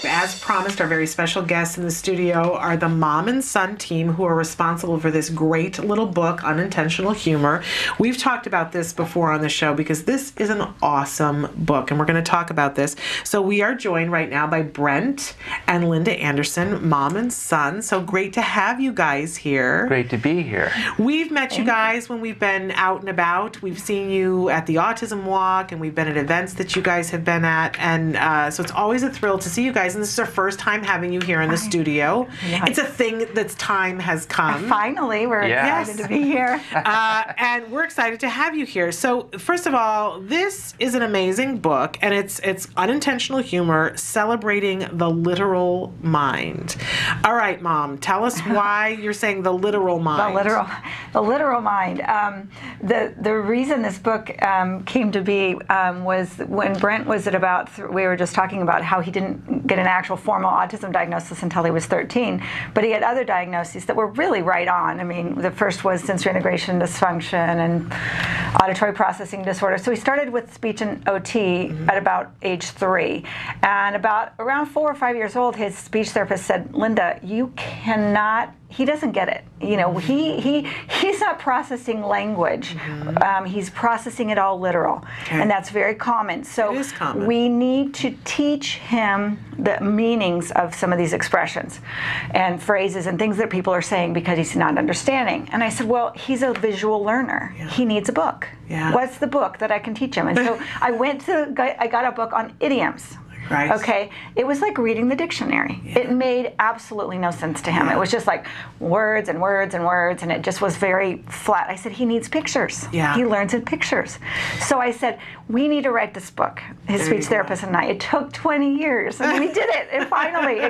as promised, our very special guests in the studio are the mom and son team who are responsible for this great little book, Unintentional Humor. We've talked about this before on the show because this is an awesome book, and we're going to talk about this. So we are joined right now by Brent and Linda Anderson, mom and son. So great to have you guys here. Great to be here. We've met you guys when we've been out and about. We've seen you at the Autism Walk, and we've been at events that you guys have been at, and so it's always a thrill to see you guys. And this is our first time having you here in the studio. Yeah. It's a thing that's time has come. Finally, we're excited to be here. And we're excited to have you here. So first of all, this is an amazing book, and it's Unintentional Humor, Celebrating the Literal Mind. All right, Mom, tell us why you're saying the literal mind. The literal mind. The reason this book came to be was when Brent was at about, we were just talking about how he didn't get an actual formal autism diagnosis until he was 13, but he had other diagnoses that were really right on. I mean, the first was sensory integration dysfunction and auditory processing disorder. So he started with speech and OT at about age 3. And around 4 or 5 years old, his speech therapist said, Linda, you cannot, he doesn't get it. You know, he's not processing language. He's processing it all literal. Okay. And that's very common. So it is common. We need to teach him the meanings of some of these expressions and phrases and things that people are saying because he's not understanding. And I said, well, he's a visual learner. Yeah. He needs a book. Yeah. What's the book that I can teach him? And so I got a book on idioms. Right. Okay. It was like reading the dictionary. Yeah. It made absolutely no sense to him. Yeah. It was just like words and words and words, and it just was very flat. I said, he needs pictures. Yeah. He learns in pictures. So I said, we need to write this book, his speech therapist and I. It took 20 years, and we did it. And finally,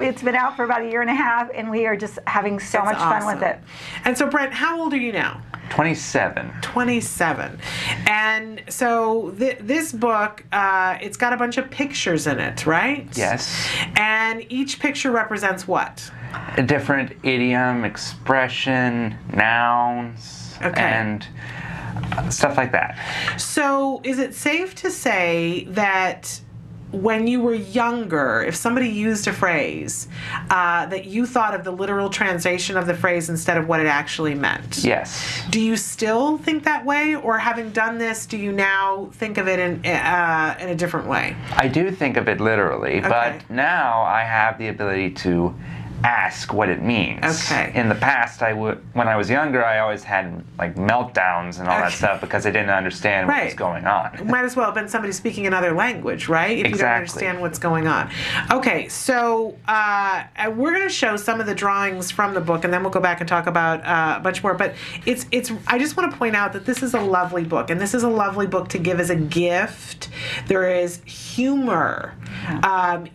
it's been out for about 1.5 years, and we are just having so much fun with it. And so, Brent, how old are you now? 27. 27. And so this book, it's got a bunch of pictures in it, right? Yes. And each picture represents what? A different idiom, expression, nouns, and stuff like that. So is it safe to say that when you were younger, if somebody used a phrase, that you thought of the literal translation of the phrase instead of what it actually meant? Yes. Do you still think that way, or having done this, do you now think of it in a different way? I do think of it literally, but now I have the ability to ask what it means. Okay. In the past, when I was younger, I always had like meltdowns and all that stuff because I didn't understand what was going on. Might as well have been somebody speaking another language, right? If you don't understand what's going on. Okay, so we're going to show some of the drawings from the book, and then we'll go back and talk about a bunch more. But it's. I just want to point out that this is a lovely book, and this is a lovely book to give as a gift. There is humor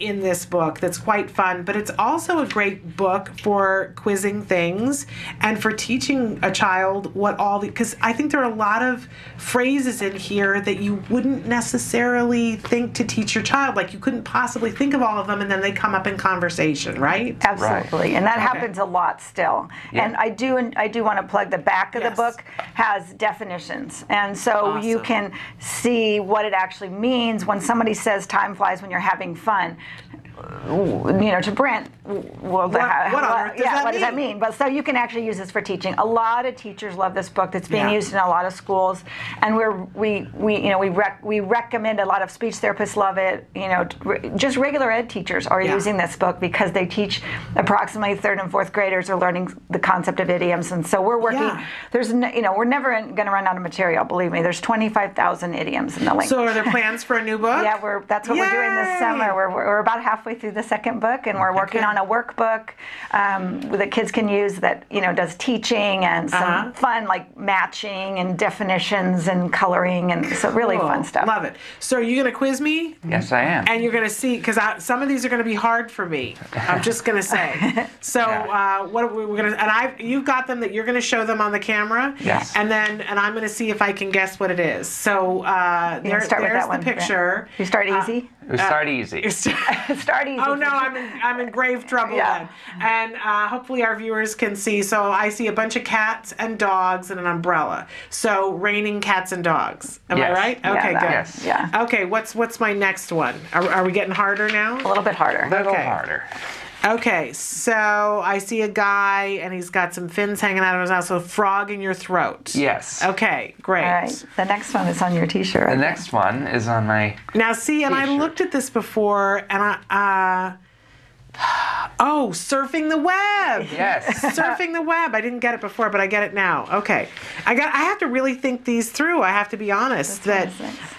in this book that's quite fun, but it's also a great book for quizzing things and for teaching a child what all the, because I think there are a lot of phrases in here that you wouldn't necessarily think to teach your child. Like you couldn't possibly think of all of them, and then they come up in conversation, right? Absolutely. Right. And that happens a lot still. Yeah. And I do want to plug the back of the book has definitions. And so you can see what it actually means when somebody says time flies when you're having fun. You know, to Brent, well, what does that mean? But so you can actually use this for teaching. A lot of teachers love this book. That's being used in a lot of schools, and we recommend. A lot of speech therapists love it. You know, just regular ed teachers are using this book because they teach approximately 3rd and 4th graders are learning the concept of idioms, and so we're working. There's we're never going to run out of material. Believe me, there's 25,000 idioms in the link. So are there plans for a new book? Yeah, that's what we're doing this summer. We're about halfway through the 2nd book, and we're working on a workbook that kids can use that does teaching and some fun like matching and definitions and coloring, and so really fun stuff. Love it. So are you going to quiz me? Yes, I am. And you're going to see, because some of these are going to be hard for me. I'm just going to say. So what are we going to? And you've got them that you're going to show them on the camera. Yes. And I'm going to see if I can guess what it is. So there's the picture. You start easy. Start easy. Start easy. Oh no, I'm in grave trouble then. And hopefully our viewers can see. So I see a bunch of cats and dogs and an umbrella. So raining cats and dogs. Am I right? Okay, good. Yes. Yeah. Okay, what's my next one? Are we getting harder now? A little bit harder. A little harder. Okay, so I see a guy and he's got some fins hanging out of his mouth. So frog in your throat. Yes. Okay, great. All right. The next one is on your T-shirt. The next one is on my Now see, and I T-shirt. looked at this before, and surfing the web. Yes. Surfing the web. I didn't get it before, but I get it now. Okay. I have to really think these through. I have to be honest. But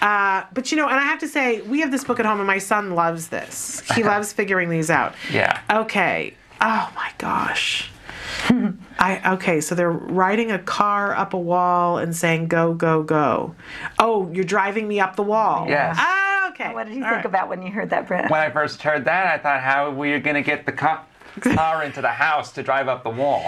and I have to say, we have this book at home and my son loves this. He loves figuring these out. Yeah. Okay. Oh my gosh. So they're riding a car up a wall and saying go, go, go. Oh, you're driving me up the wall. Yes. Okay. What did you think about when you heard that, Brent? When I first heard that, I thought, how are we going to get the car into the house to drive up the wall?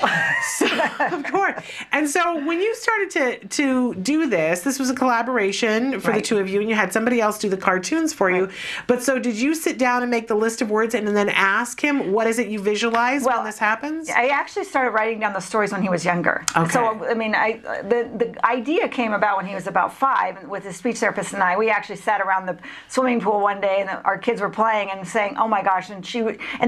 Of course. And so when you started to do this was a collaboration for the two of you, and you had somebody else do the cartoons for you. But so did you sit down and make the list of words and then ask him, what is it you visualize when this happens? I actually started writing down the stories when he was younger. Okay. So, I mean, the idea came about when he was about 5, and with his speech therapist and I, we actually sat around the swimming pool one day, and our kids were playing and saying, oh my gosh, and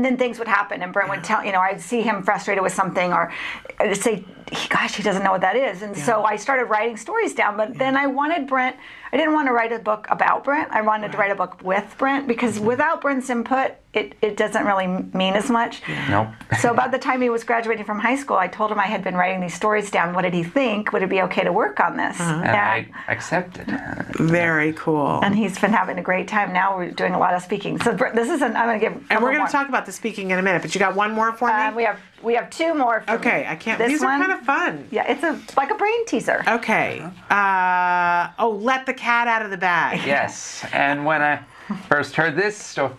then things would happen, and Brent would tell, I'd see him frustrated with something, or I'd say, gosh, he doesn't know what that is. And so I started writing stories down, but then I wanted Brent, I didn't want to write a book about Brent. I wanted to write a book with Brent, because without Brent's input, it doesn't really mean as much. Nope. So about the time he was graduating from high school, I told him I had been writing these stories down. What did he think? Would it be okay to work on this? And I accepted. Very cool. And he's been having a great time. Now we're doing a lot of speaking. So this is I'm going to give. And we're going to talk about the speaking in a minute. But you got one more for me? We have 2 more. For okay, me. I can't. These are kind of fun. Yeah, it's like a brain teaser. Okay. Let the cat out of the bag. Yes. And when I first heard this story,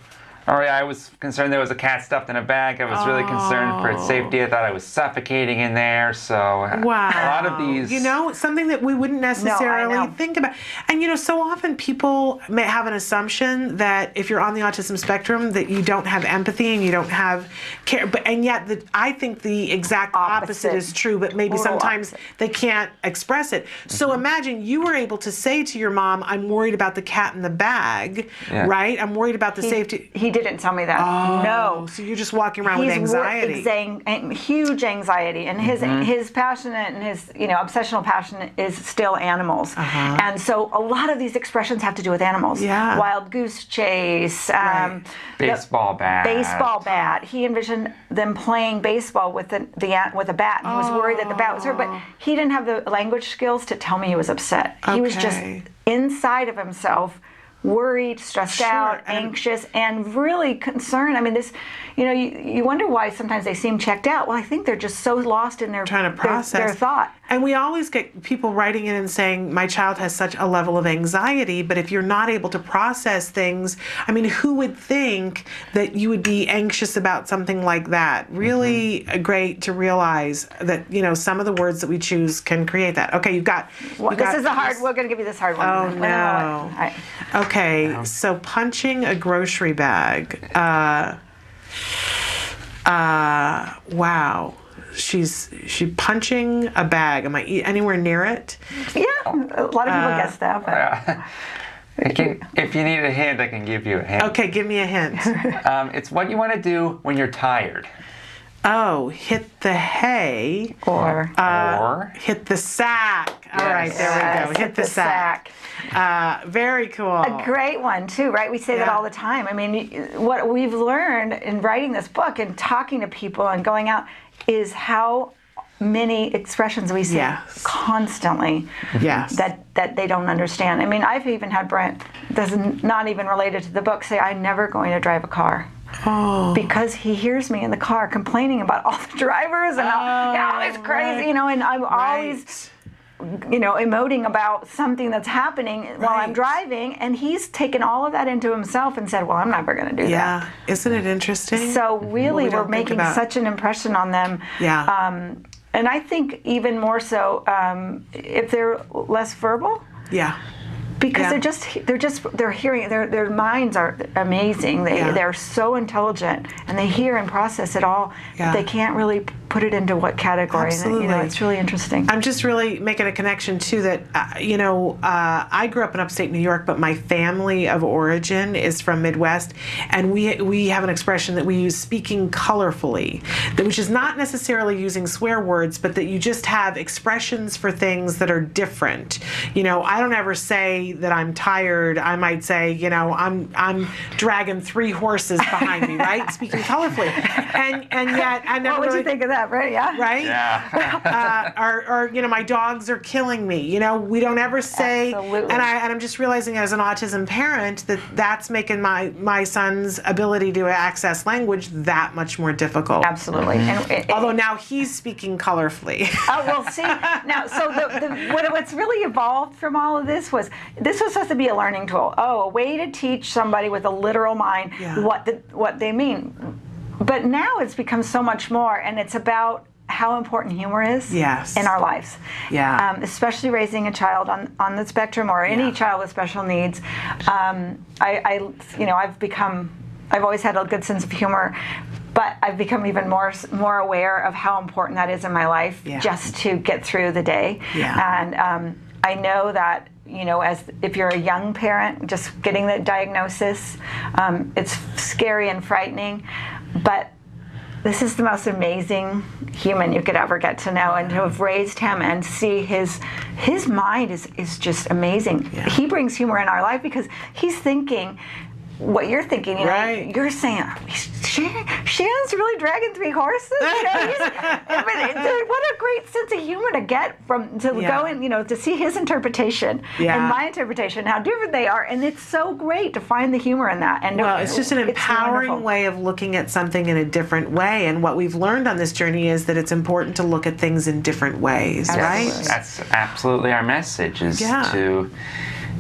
I was concerned there was a cat stuffed in a bag. I was really concerned for its safety. I thought I was suffocating in there. So a lot of these... something that we wouldn't necessarily think about. And, so often people may have an assumption that if you're on the autism spectrum that you don't have empathy and you don't have care. And yet I think the exact opposite is true, but maybe sometimes they can't express it. So imagine you were able to say to your mom, I'm worried about the cat in the bag, right? I'm worried about the safety... He didn't tell me that. Oh, no. So you're just walking around with anxiety. Huge anxiety, and his passionate and his obsessional passion is still animals. And so a lot of these expressions have to do with animals. Yeah. Wild goose chase. Baseball bat. Baseball bat. He envisioned them playing baseball with a bat, and he was worried that the bat was hurt, but he didn't have the language skills to tell me he was upset. He was just inside of himself, worried, stressed out, anxious, and really concerned. I mean, this, you wonder why sometimes they seem checked out. Well, I think they're just so lost in their trying to process their thought. And we always get people writing in and saying, my child has such a level of anxiety, but if you're not able to process things, I mean, who would think that you would be anxious about something like that? Really great to realize that, some of the words that we choose can create that. Okay, you've got... this is we're going to give you this hard one. Oh, no. Right. Okay, so punching a grocery bag. Wow. She's punching a bag. Am I anywhere near it? Yeah, a lot of people guess that. But. If you need a hint, I can give you a hint. Okay, give me a hint. It's what you want to do when you're tired. Oh, hit the hay. Or hit the sack. All right, there we go. Hit the sack. Very cool. A great one, too, right? We say that all the time. I mean, what we've learned in writing this book and talking to people and going out is how many expressions we see constantly that they don't understand. I mean, I've even had Brent, this is not even related to the book, say, I'm never going to drive a car. Oh. Because he hears me in the car complaining about all the drivers and how it's crazy, and I'm always... emoting about something that's happening while I'm driving, and he's taken all of that into himself and said, well, I'm never going to do that. Yeah, isn't it interesting? So really, we're making such an impression on them. Yeah. And I think even more so if they're less verbal. Yeah. Because they're hearing, their minds are amazing. They're so intelligent, and they hear and process it all. But they can't really put it into what category. Absolutely. And, it's really interesting. I'm just really making a connection too that I grew up in upstate New York, but my family of origin is from Midwest, and we have an expression that we use, speaking colorfully, which is not necessarily using swear words, but that you just have expressions for things that are different. I don't ever say that I'm tired. I might say, I'm dragging 3 horses behind me, right? Speaking colorfully, and yet I never. What would you think of that, right? Yeah. Right. Yeah. Or my dogs are killing me. We don't ever say. Absolutely. And I'm just realizing as an autism parent that's making my son's ability to access language that much more difficult. Absolutely. And although now he's speaking colorfully. Oh, well, see, now, so what's really evolved from all of this was supposed to be a learning tool. Oh, a way to teach somebody with a literal mind what they mean. But now it's become so much more, and it's about how important humor is in our lives. Yeah. Especially raising a child on the spectrum or any child with special needs. I've always had a good sense of humor, but I've become even more aware of how important that is in my life just to get through the day. Yeah. And I know that, as if you're a young parent, just getting the diagnosis, it's scary and frightening, but this is the most amazing human you could ever get to know, and to have raised him and see his mind is just amazing. Yeah. He brings humor in our life because he's thinking what you're thinking. You're saying, Shannon's really dragging 3 horses. What a great sense of humor to get go and to see his interpretation and my interpretation, how different they are, and it's so great to find the humor in that. And it's just an empowering way of looking at something in a different way. And what we've learned on this journey is that it's important to look at things in different ways, right? That's absolutely our message, is to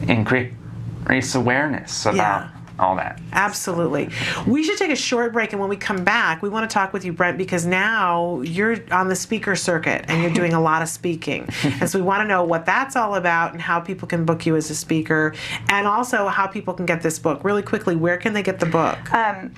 increase awareness about all that. Absolutely. We should take a short break, and when we come back, we want to talk with you, Brent, because now you're on the speaker circuit and you're doing a lot of speaking. And so we want to know what that's all about and how people can book you as a speaker, and also how people can get this book. Really quickly, where can they get the book?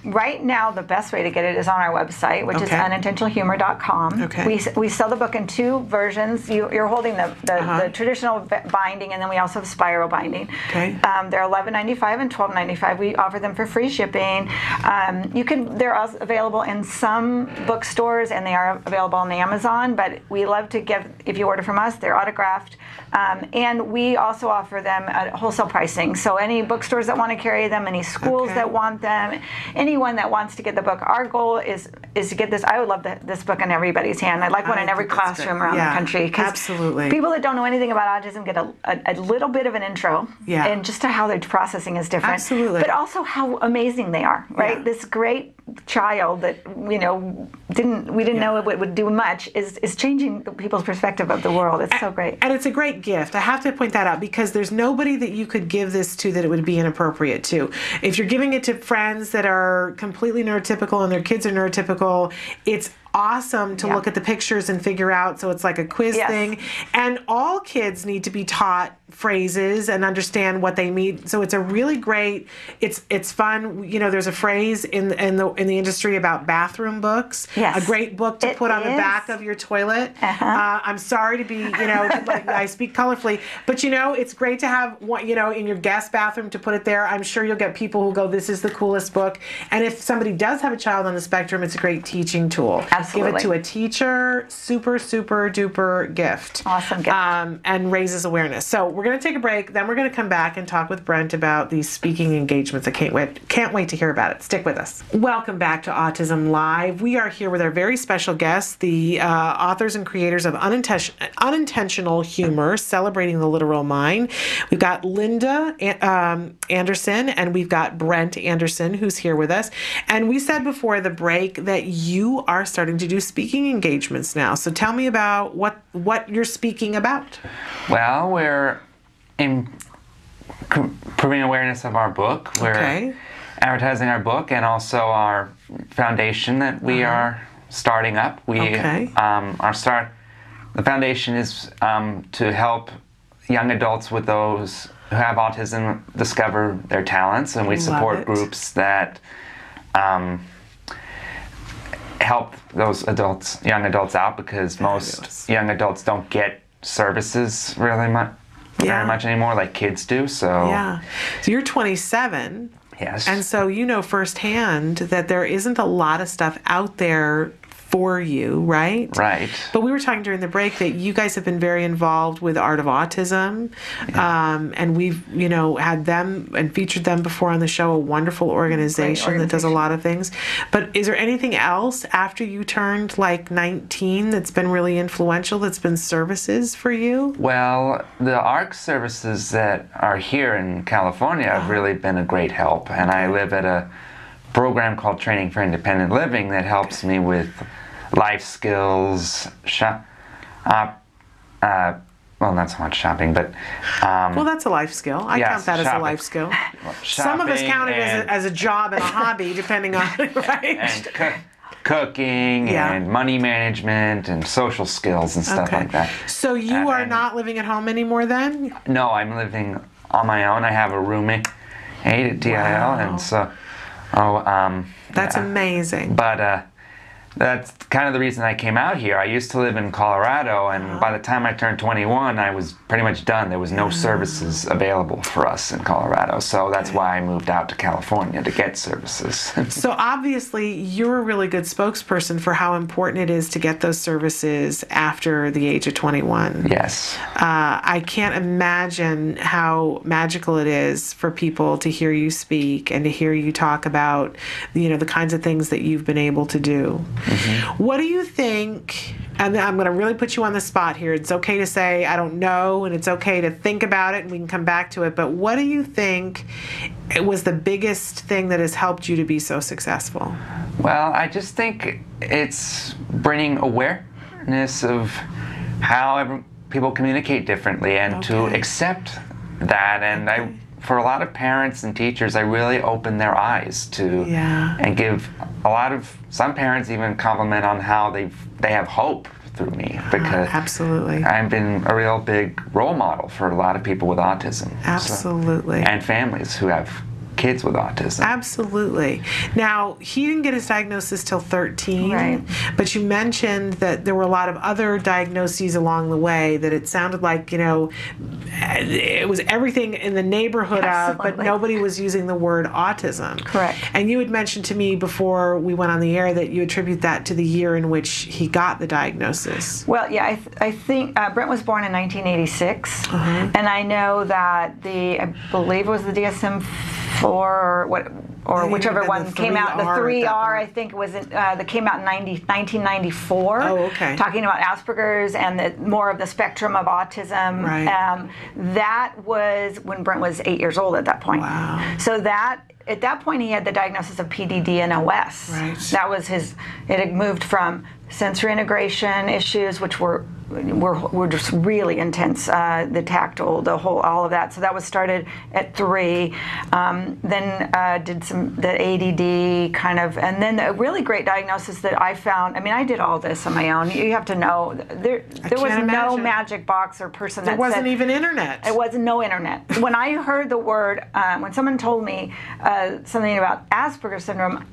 Right now, the best way to get it is on our website, which is unintentionalhumor.com. Okay. We sell the book in 2 versions. You're holding the traditional binding, and then we also have spiral binding. Okay. They're $11.95 and $12.95. We offer them for free shipping. They're also available in some bookstores, and they are available on Amazon, but we love to give, if you order from us, they're autographed. And we also offer them at wholesale pricing. So any bookstores that want to carry them, any schools that want them, anyone that wants to get the book. Our goal is to get this. I would love this book in everybody's hand. I'd like one in every classroom around the country. Absolutely. People that don't know anything about autism get a little bit of an intro, and just to how their processing is different. Absolutely. But also how amazing they are, right? This great child that we didn't know it would do much is changing people's perspective of the world. It's so great. And it's a great gift. I have to point that out, because there's nobody that you could give this to that it would be inappropriate to. If you're giving it to friends that are completely neurotypical and their kids are neurotypical, it's awesome to look at the pictures and figure out, so it's like a quiz thing. And all kids need to be taught phrases and understand what they mean. So it's a really great, it's fun. There's a phrase in the industry about bathroom books. Yes. A great book to put on the back of your toilet. I'm sorry to be, like I speak colorfully, but it's great to have one, in your guest bathroom to put it there. I'm sure you'll get people who go, this is the coolest book. And if somebody does have a child on the spectrum, it's a great teaching tool. Absolutely. Give it to a teacher. Super, super duper gift. Awesome gift. And raises awareness. So we're going to take a break. Then we're going to come back and talk with Brent about these speaking engagements. I can't wait to hear about it. Stick with us. Welcome back to Autism Live. We are here with our very special guests, the authors and creators of Unintentional Humor, Celebrating the Literal Mind. We've got Linda Anderson, and we've got Brent Anderson, who's here with us. And we said before the break that you are starting to do speaking engagements now. So tell me about what you're speaking about. Well, we're improving awareness of our book. We're advertising our book, and also our foundation that we are starting up. The foundation is to help young adults with those who have autism discover their talents, and we support groups that help those young adults out, because most young adults don't get services really very much anymore like kids do. So so you're 27. Yes. And so you know firsthand that there isn't a lot of stuff out there for you, right? Right. But we were talking during the break that you guys have been very involved with Art of Autism, and we've, had them and featured them before on the show, a wonderful organization that does a lot of things. But is there anything else after you turned like 19 that's been really influential, that's been services for you? Well, the ARC services that are here in California have really been a great help, and I live at a program called Training for Independent Living that helps me with life skills, well, not so much shopping, but well, that's a life skill. I count that as a life skill. Some of us count it as a job and a hobby, depending on right. And cooking and money management and social skills and stuff like that. So you are not living at home anymore then? No, I'm living on my own. I have a roommate at DIL, and so. That's amazing. But that's kind of the reason I came out here. I used to live in Colorado, and by the time I turned 21, I was pretty much done. There was no services available for us in Colorado, so that's why I moved out to California to get services. So obviously, you're a really good spokesperson for how important it is to get those services after the age of 21. Yes. I can't imagine how magical it is for people to hear you speak and to hear you talk about, the kinds of things that you've been able to do. Mm-hmm. What do you think, and I'm going to really put you on the spot here. It's okay to say, I don't know, and it's okay to think about it, and we can come back to it, but what do you think was the biggest thing that has helped you to be so successful? Well, I just think it's bringing awareness of how people communicate differently, and to accept that. And for a lot of parents and teachers, I really opened their eyes to, and give some parents even compliment on how they have hope through me, because absolutely, I've been a real big role model for a lot of people with autism. Absolutely. And families who have kids with autism. Absolutely. Now, he didn't get his diagnosis till 13, right. But you mentioned that there were a lot of other diagnoses along the way, that it sounded like, it was everything in the neighborhood of, but nobody was using the word autism. Correct. And you had mentioned to me before we went on the air that you attribute that to the year in which he got the diagnosis. Well, yeah, I think Brent was born in 1986, and I know that I believe it was the DSM-4 or whichever one came out, the 3R, I think it was, that came out in 1994. Oh, okay. Talking about Asperger's and more of the spectrum of autism. Right. That was when Brent was 8 years old at that point. Wow. So at that point he had the diagnosis of PDD and OS. Right. That was it had moved from sensory integration issues, which were just really intense, the tactile, all of that. So that was started at 3. Then did the ADD kind of, and then the really great diagnosis that I found. I mean, I did all this on my own. You have to know there was no magic box or person that there wasn't even internet. It wasn't no internet. When I heard the word, when someone told me something about Asperger's syndrome,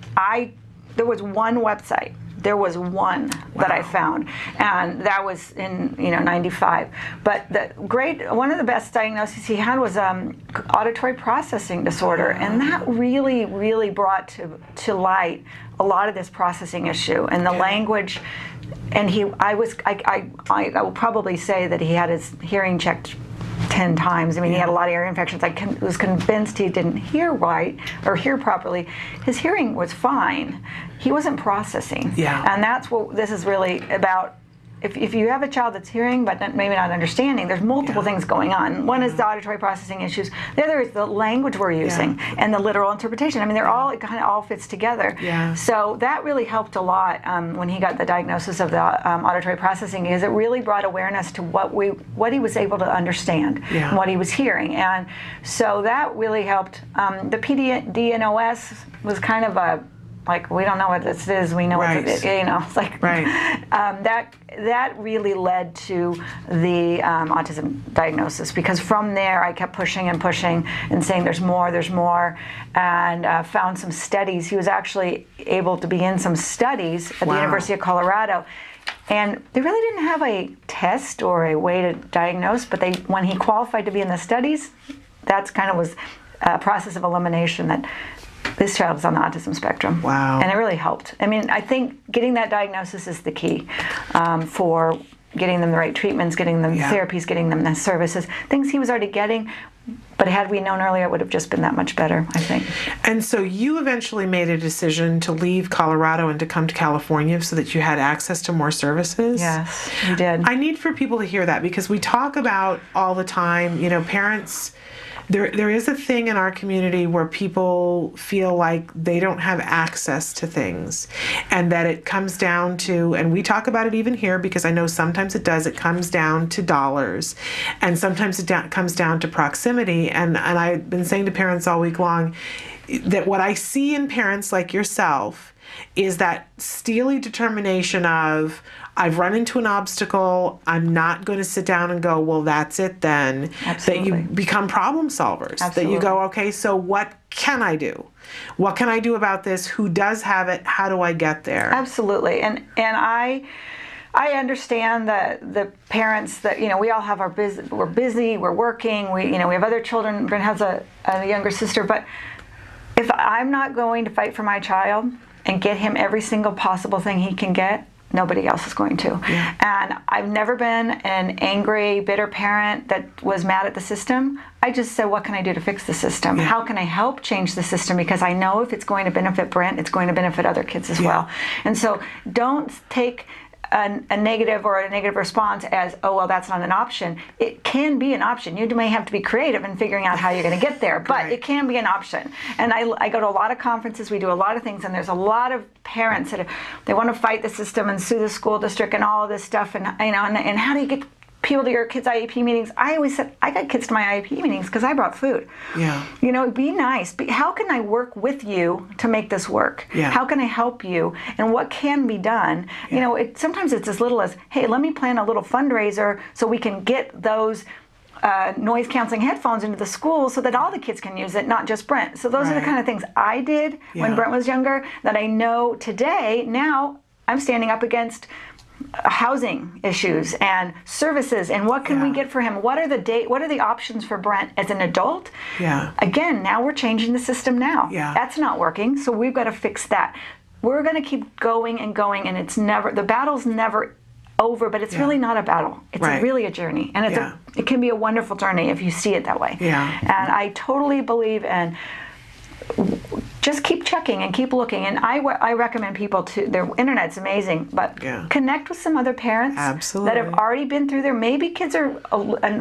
there was one website. There was one that I found, and that was in 95. But one of the best diagnoses he had was auditory processing disorder, and that really, really brought to light a lot of this processing issue and the language. And I will probably say that he had his hearing checked 10 times. I mean, he had a lot of ear infections. I was convinced he didn't hear right or hear properly. His hearing was fine. He wasn't processing. Yeah. And that's what this is really about. If you have a child that's hearing but maybe not understanding, there's multiple things going on. One is the auditory processing issues. The other is the language we're using and the literal interpretation. I mean, it kind of all fits together. Yeah. So that really helped a lot when he got the diagnosis of the auditory processing, because it really brought awareness to what he was able to understand and what he was hearing. And so that really helped. The PDD and OS was kind of like, we don't know what this is. We know what it is. You know, it's like that really led to the autism diagnosis, because from there I kept pushing and pushing and saying there's more, and found some studies. He was actually able to be in some studies at the University of Colorado. And they really didn't have a test or a way to diagnose, but when he qualified to be in the studies, that's kind of was a process of elimination that this child is on the autism spectrum. Wow. And it really helped. I mean, I think getting that diagnosis is the key for getting them the right treatments, getting them therapies, getting them the services, things he was already getting. But had we known earlier, it would have just been that much better, I think. And so you eventually made a decision to leave Colorado and to come to California so that you had access to more services? Yes, we did. I need for people to hear that, because we talk about all the time, you know, parents, there is a thing in our community where people feel like they don't have access to things, and that it comes down to, and we talk about it even here because I know sometimes it comes down to dollars, and sometimes it comes down to proximity. And I've been saying to parents all week long that what I see in parents like yourself is that steely determination of, I've run into an obstacle, I'm not going to sit down and go, well, that's it then. Absolutely. That you become problem solvers. Absolutely. That you go, okay, so what can I do? What can I do about this? Who does have it? How do I get there? Absolutely. And I understand the parents that, you know, we all have our we're busy, we're working, we have other children. Brent has a younger sister, but if I'm not going to fight for my child and get him every single possible thing he can get, nobody else is going to. Yeah. And I've never been an angry, bitter parent that was mad at the system. I just said, what can I do to fix the system? Yeah. How can I help change the system? Because I know if it's going to benefit Brent, it's going to benefit other kids as well. And so don't take a negative or a negative response as, oh, well, that's not an option. It can be an option. You may have to be creative in figuring out how you're going to get there, but it can be an option. And I go to a lot of conferences, we do a lot of things, and there's a lot of parents that they want to fight the system and sue the school district and all of this stuff, and and how do you get people to your kids' IEP meetings? I always said, I got kids to my IEP meetings because I brought food. Yeah. You know, be nice. How can I work with you to make this work? Yeah. How can I help you? And what can be done? Yeah. You know, sometimes it's as little as, hey, let me plan a little fundraiser so we can get those noise canceling headphones into the school so that all the kids can use it, not just Brent. So those are the kind of things I did when Brent was younger that I know today. Now I'm standing up against housing issues and services, and what can we get for him? What are the options for Brent as an adult? Yeah. Again, now we're changing the system now. Yeah. That's not working, so we've got to fix that. We're going to keep going and going, and the battle's never over, but it's really not a battle. It's really a journey, and it can be a wonderful journey if you see it that way. Yeah. And I totally believe in just keep checking and keep looking. And I recommend people to, their internet's amazing, but connect with some other parents that have already been through there. Maybe kids are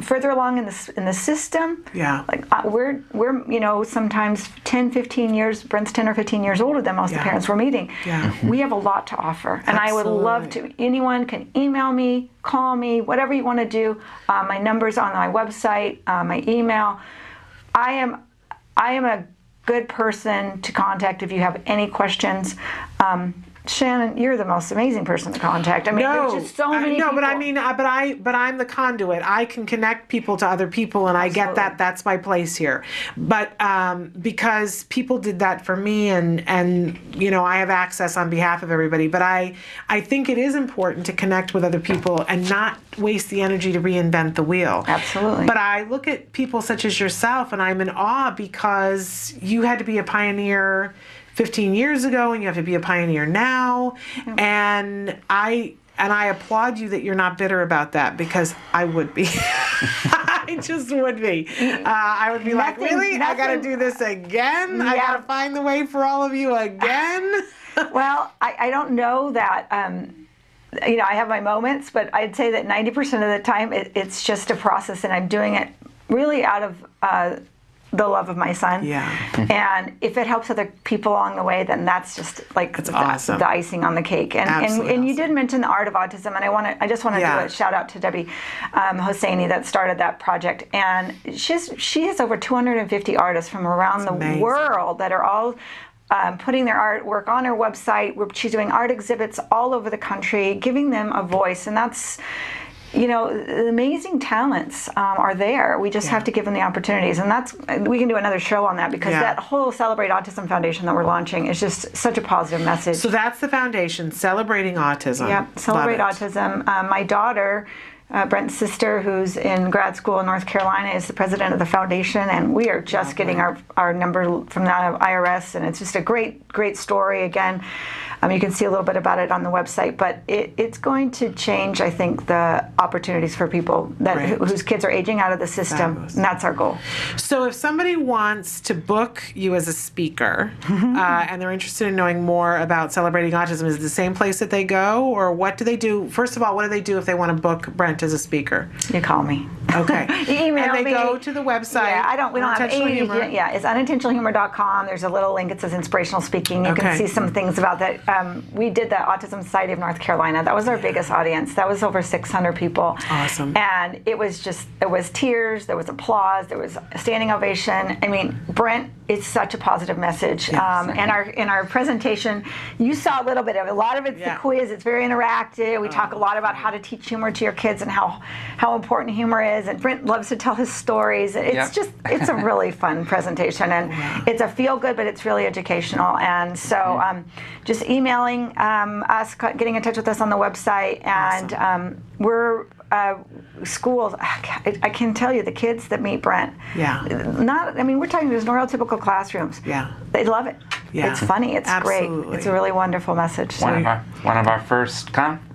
further along in the system. Yeah. Like we're sometimes 10, 15 years, Brent's 10 or 15 years older than most of the parents we're meeting. Yeah. We have a lot to offer. And I would love to, anyone can email me, call me, whatever you want to do. My number's on my website, my email. I am a good person to contact if you have any questions. Shannon, you're the most amazing person to contact. I mean, there's just so many people. But I mean, but I'm the conduit. I can connect people to other people, and I get that. That's my place here. But because people did that for me, and I have access on behalf of everybody. But I think it is important to connect with other people and not waste the energy to reinvent the wheel. Absolutely. But I look at people such as yourself, and I'm in awe because you had to be a pioneer 15 years ago, and you have to be a pioneer now. Yeah. And I applaud you that you're not bitter about that, because I would be. I just would be. I would be like, really? I got to do this again? Yeah. I got to find the way for all of you again? Well, I don't know that. I have my moments, but I'd say that 90% of the time it's just a process, and I'm doing it really out of the love of my son. Yeah. And if it helps other people along the way, then that's just like awesome. The icing on the cake. And you did mention the art of autism, and I just want to do a shout out to Debbie Hosseini that started that project. And she has over 250 artists from around the world that are all putting their artwork on her website. She's doing art exhibits all over the country, giving them a voice, and that's, you know, the amazing talents are there. We just have to give them the opportunities, and we can do another show on that, because that whole Celebrate Autism Foundation that we're launching is just such a positive message. So that's the foundation, Celebrating Autism. Yep, Celebrate Autism. My daughter, Brent's sister, who's in grad school in North Carolina, is the president of the foundation, and we are just getting our number from the IRS, and it's just a great story. Again, you can see a little bit about it on the website, but it's going to change, I think, the opportunities for people whose kids are aging out of the system, and that's our goal. So if somebody wants to book you as a speaker, and they're interested in knowing more about Celebrating Autism, is it the same place that they go, or what do they do? First of all, what do they do if they want to book Brent as a speaker? You call me. Okay. You email me. And they go to the website. Yeah, we don't have Humor. Yeah, it's unintentionalhumor.com. There's a little link that says inspirational speaking. You can see some things about that. We did the Autism Society of North Carolina. That was our biggest audience. That was over 600 people. Awesome. And it was tears, there was applause, there was a standing ovation. I mean, Brent is such a positive message. Yes. In our presentation, you saw a little bit of it. A lot of it's the quiz. It's very interactive. We talk a lot about how to teach humor to your kids and how important humor is. And Brent loves to tell his stories. It's it's a really fun presentation, and it's a feel good, but it's really educational. And so just emailing us, getting in touch with us on the website, and we're schools. I can tell you, the kids that meet Brent. We're talking these neurotypical classrooms. They love it. It's funny. It's great. It's a really wonderful message. One of our first conferences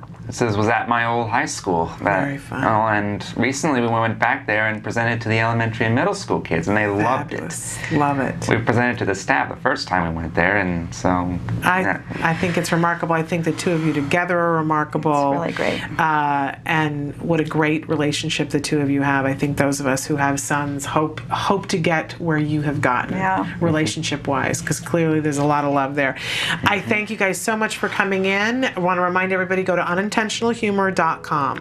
was at my old high school. Very fun. And recently we went back there and presented to the elementary and middle school kids, and they loved it. Love it. We presented to the staff the first time we went there, and so I think it's remarkable. I think the two of you together are remarkable. It's really great. And what a great relationship the two of you have. I think those of us who have sons hope to get where you have gotten, relationship-wise, because clearly there's a lot of love there. I thank you guys so much for coming in. I want to remind everybody, go to unintentionalhumor.com.